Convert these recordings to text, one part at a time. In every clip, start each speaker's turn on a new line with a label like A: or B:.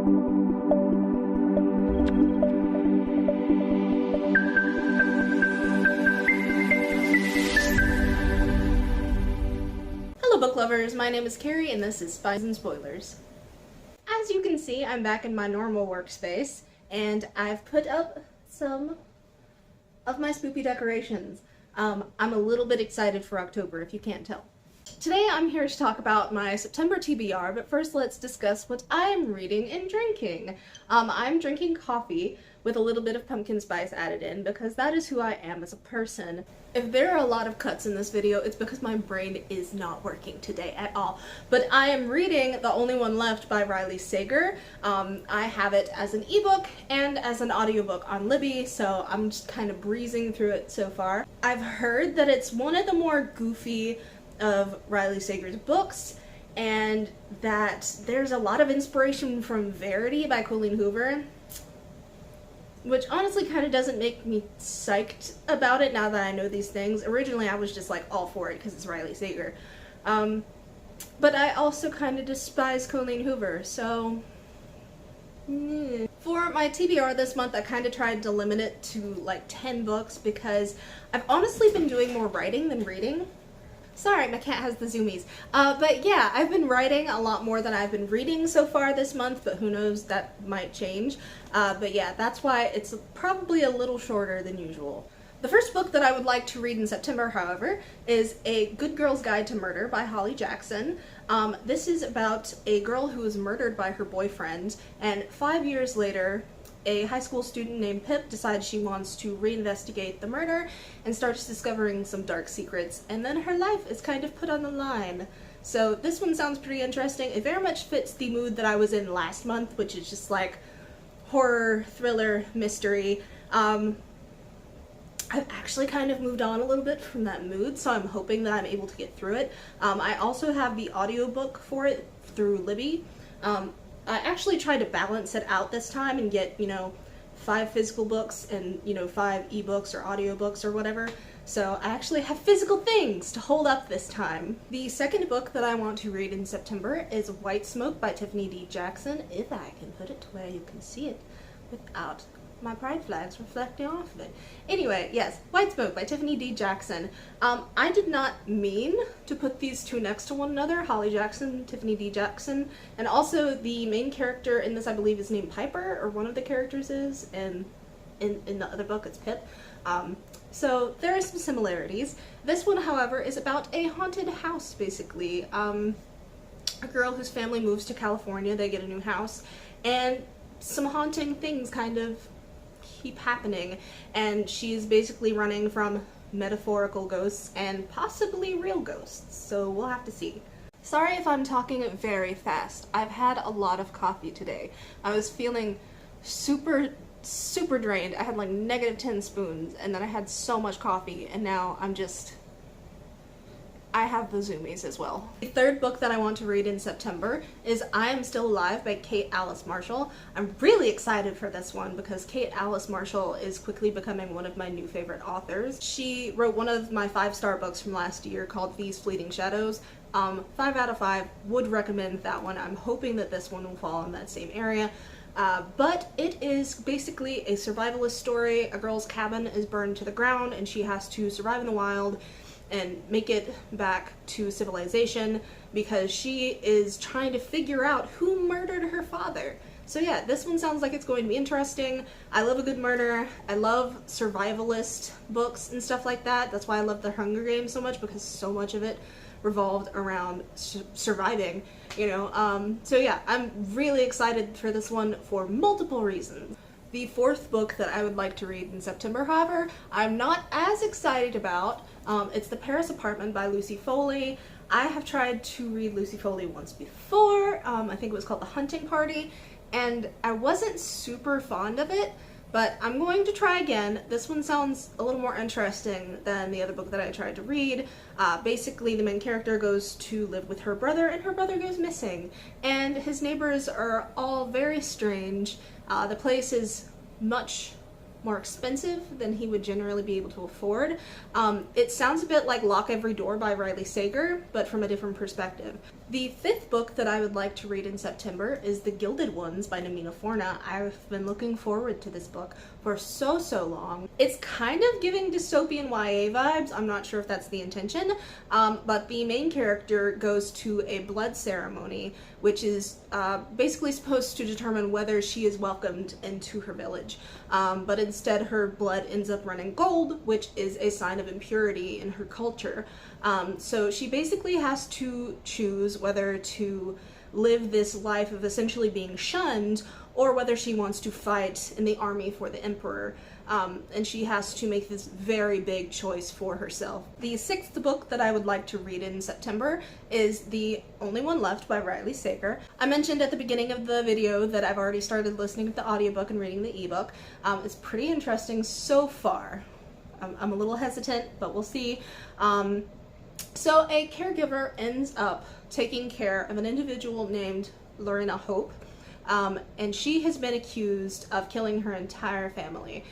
A: Hello book lovers, my name is Carrie and this is Spies and Spoilers. As you can see, I'm back in my normal workspace and I've put up some of my spoopy decorations. I'm a little bit excited for October if you can't tell. Today I'm here to talk about my September TBR, but first let's discuss what I'm reading and drinking. I'm drinking coffee with a little bit of pumpkin spice added in because that is who I am as a person. If there are a lot of cuts in this video, it's because my brain is not working today at all. But I am reading The Only One Left by Riley Sager. I have it as an ebook and as an audiobook on Libby, so I'm just kind of breezing through it so far. I've heard that it's one of the more goofy of Riley Sager's books, and that there's a lot of inspiration from Verity by Colleen Hoover, which honestly kind of doesn't make me psyched about it now that I know these things. Originally I was just like all for it because it's Riley Sager. But I also kind of despise Colleen Hoover, so... For my TBR this month, I kind of tried to limit it to like 10 books because I've honestly been doing more writing than reading. Sorry, my cat has the zoomies. But yeah, I've been writing a lot more than I've been reading so far this month, but who knows, that might change. But yeah, that's why it's probably a little shorter than usual. The first book that I would like to read in September, however, is A Good Girl's Guide to Murder by Holly Jackson. This is about a girl who was murdered by her boyfriend, and 5 years later, a high school student named Pip decides she wants to reinvestigate the murder and starts discovering some dark secrets, and then her life is kind of put on the line. So this one sounds pretty interesting. It very much fits the mood that I was in last month, which is just like horror, thriller, mystery. I've actually kind of moved on a little bit from that mood, so I'm hoping that I'm able to get through it. I also have the audiobook for it through Libby. I actually tried to balance it out this time and get, 5 physical books and, 5 ebooks or audiobooks or whatever. So I actually have physical things to hold up this time. The second book that I want to read in September is White Smoke by Tiffany D. Jackson, if I can put it to where you can see it without my pride flags reflecting off of it. Anyway, yes, White Smoke by Tiffany D. Jackson. I did not mean to put these two next to one another, Holly Jackson, Tiffany D. Jackson, and also the main character in this I believe is named Piper, or one of the characters is, and in the other book it's Pip. So there are some similarities. This one, however, is about a haunted house, basically. A girl whose family moves to California, they get a new house, and some haunting things kind of keep happening, and she's basically running from metaphorical ghosts and possibly real ghosts, so we'll have to see. Sorry if I'm talking very fast. I've had a lot of coffee today. I was feeling super drained. I had like -10 spoons, and then I had so much coffee, and now I have the zoomies as well. The third book that I want to read in September is I Am Still Alive by Kate Alice Marshall. I'm really excited for this one because Kate Alice Marshall is quickly becoming one of my new favorite authors. She wrote one of my 5-star books from last year called These Fleeting Shadows. 5 out of 5, would recommend that one. I'm hoping that this one will fall in that same area. But it is basically a survivalist story. A girl's cabin is burned to the ground and she has to survive in the wild and make it back to civilization because she is trying to figure out who murdered her father. So yeah, this one sounds like it's going to be interesting. I love a good murder. I love survivalist books and stuff like that. That's why I love The Hunger Games so much, because so much of it revolved around surviving, So yeah, I'm really excited for this one for multiple reasons. The fourth book that I would like to read in September, however, I'm not as excited about. It's The Paris Apartment by Lucy Foley. I have tried to read Lucy Foley once before. I think it was called The Hunting Party, and I wasn't super fond of it, but I'm going to try again. This one sounds a little more interesting than the other book that I tried to read. Basically, the main character goes to live with her brother, and her brother goes missing, and his neighbors are all very strange. The place is much more expensive than he would generally be able to afford. It sounds a bit like Lock Every Door by Riley Sager, but from a different perspective. The fifth book that I would like to read in September is The Gilded Ones by Namina Forna. I've been looking forward to this book for so long. It's kind of giving dystopian YA vibes. I'm not sure if that's the intention, but the main character goes to a blood ceremony, which is basically supposed to determine whether she is welcomed into her village. But instead her blood ends up running gold, which is a sign of impurity in her culture. So she basically has to choose whether to live this life of essentially being shunned or whether she wants to fight in the army for the emperor. And she has to make this very big choice for herself. The sixth book that I would like to read in September is The Only One Left by Riley Sager. I mentioned at the beginning of the video that I've already started listening to the audiobook and reading the ebook. It's pretty interesting so far. I'm a little hesitant, but we'll see. So a caregiver ends up taking care of an individual named Lorena Hope, and she has been accused of killing her entire family.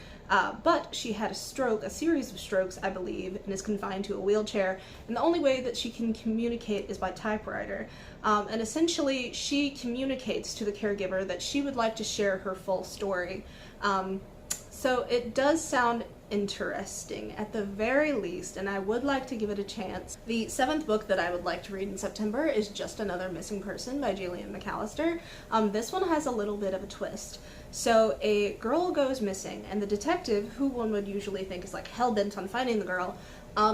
A: But she had a stroke, a series of strokes, I believe, and is confined to a wheelchair, and the only way that she can communicate is by typewriter. And essentially, she communicates to the caregiver that she would like to share her full story. So it does sound interesting at the very least, and I would like to give it a chance. The seventh book that I would like to read in September is Just Another Missing Person by Gillian McAllister. This one has a little bit of a twist. So a girl goes missing, and the detective, who one would usually think is like hell-bent on finding the girl,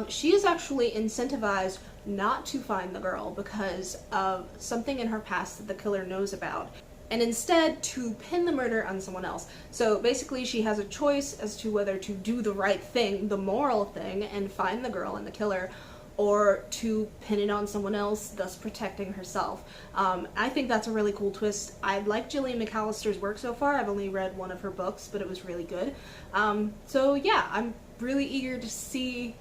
A: she is actually incentivized not to find the girl because of something in her past that the killer knows about, and instead to pin the murder on someone else. So basically she has a choice as to whether to do the right thing, the moral thing, and find the girl and the killer, or to pin it on someone else, thus protecting herself. I think that's a really cool twist. I like Gillian McAllister's work so far. I've only read one of her books, but it was really good. So yeah, I'm really eager to see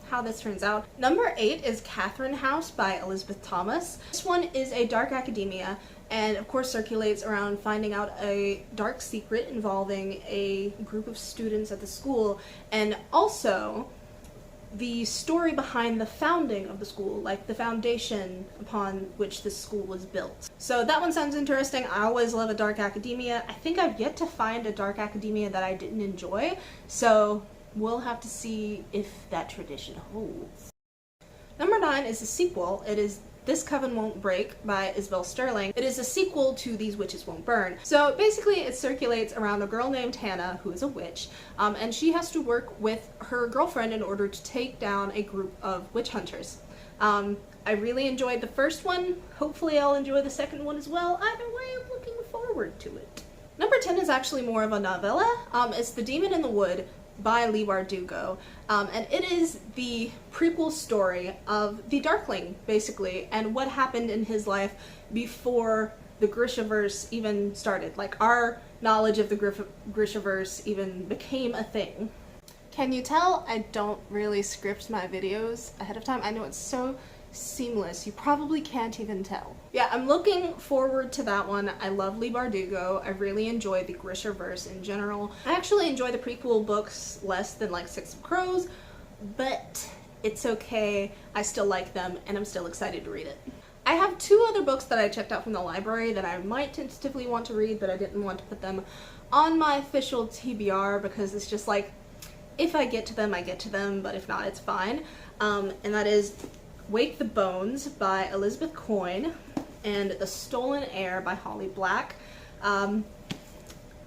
A: how this turns out. Number 8 is Catherine House by Elizabeth Thomas. This one is a dark academia, and of course circulates around finding out a dark secret involving a group of students at the school, and also the story behind the founding of the school, like the foundation upon which this school was built. So that one sounds interesting. I always love a dark academia. I think I've yet to find a dark academia that I didn't enjoy, so we'll have to see if that tradition holds. Number 9 is a sequel. It is This Coven Won't Break by Isabel Sterling. It is a sequel to These Witches Won't Burn. So basically it circulates around a girl named Hannah, who is a witch, and she has to work with her girlfriend in order to take down a group of witch hunters. I really enjoyed the first one. Hopefully I'll enjoy the second one as well. Either way, I'm looking forward to it. Number 10 is actually more of a novella. It's The Demon in the Wood by Leigh Bardugo, and it is the prequel story of the Darkling, basically, and what happened in his life before the Grishaverse even started, like our knowledge of the Grishaverse even became a thing. Can you tell I don't really script my videos ahead of time? I know it's so seamless, you probably can't even tell. Yeah, I'm looking forward to that one. I love Leigh Bardugo. I really enjoy the Grishaverse in general. I actually enjoy the prequel books less than like Six of Crows, but it's okay. I still like them and I'm still excited to read it. I have 2 other books that I checked out from the library that I might tentatively want to read, but I didn't want to put them on my official TBR because it's just like, if I get to them, I get to them, but if not, it's fine. And that is Wake the Bones by Elizabeth Coyne and The Stolen Heir by Holly Black. I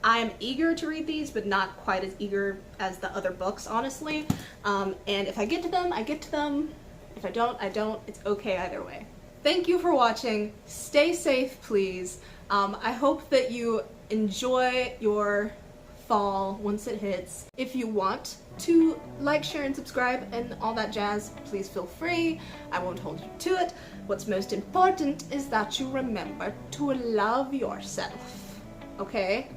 A: am eager to read these, but not quite as eager as the other books, honestly. And if I get to them, I get to them. If I don't, I don't. It's okay either way. Thank you for watching. Stay safe, please. I hope that you enjoy your fall once it hits. If you want to like, share, and subscribe and all that jazz, please feel free. I won't hold you to it. What's most important is that you remember to love yourself, okay?